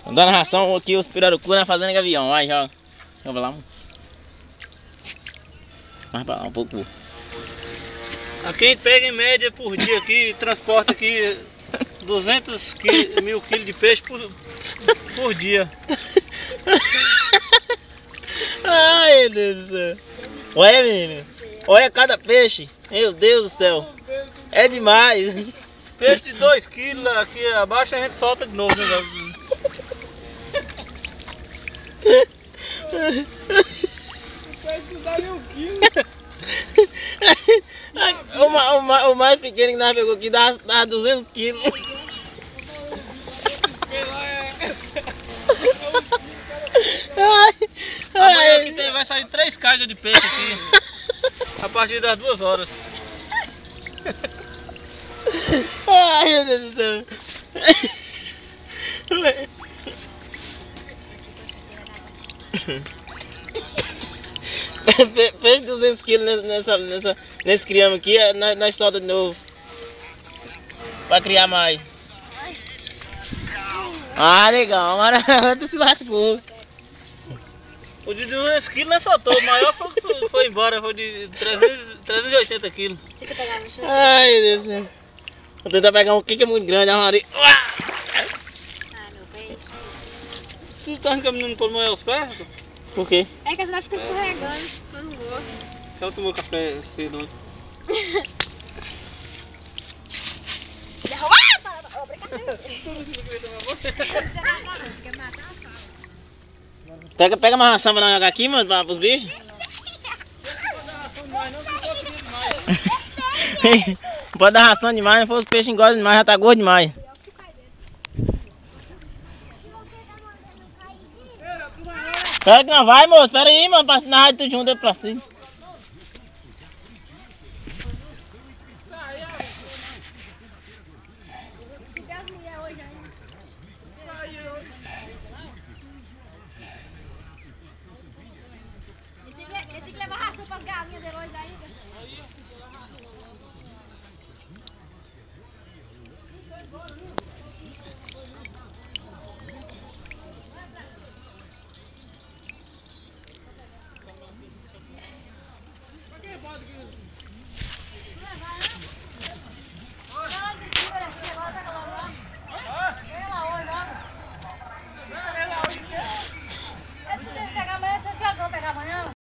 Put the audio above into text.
Tô dando ração aqui, os pirarucu na fazenda Gavião. Vai, joga. Joga lá. Mais pra lá um pouco. Aqui a gente pega em média por dia aqui, transporta aqui 200 mil quilos de peixe por dia. Ai, meu Deus do céu. Olha, menino. Olha cada peixe. Meu Deus do céu. É demais. Peixe de 2 quilos aqui abaixo a gente solta de novo, né? O peixe não dá nem 1 quilo. O mais pequeno que nós pegou aqui dá 200 quilos. Amanhã aqui vai sair 3 cargas de peixe aqui. A partir das 2 horas. Ai, meu Deus do céu. Fez 200 quilos nesse criame aqui, nós solta de novo. Pra criar mais. Ah, legal, agora tu se lascou. O de 200 quilos não soltou, o maior foi embora, foi de 380 quilos. Ai, meu Deus do céu. Vou tentar pegar um aqui que é muito grande, a Maria. Ah, meu peixe. Tu tá caminhando por molhar os pés? Por quê? É que a senhora fica escorregando, eu não vou. Ela tomou café cedo ontem. Pega uma ração pra nós jogar aqui, mano, pros bichos. Não pode dar ração demais, não for os peixes engordam demais, já tá gordo demais. Espera que não vai, moço, espera aí, mano, pra nós tudo junto aí pra cima.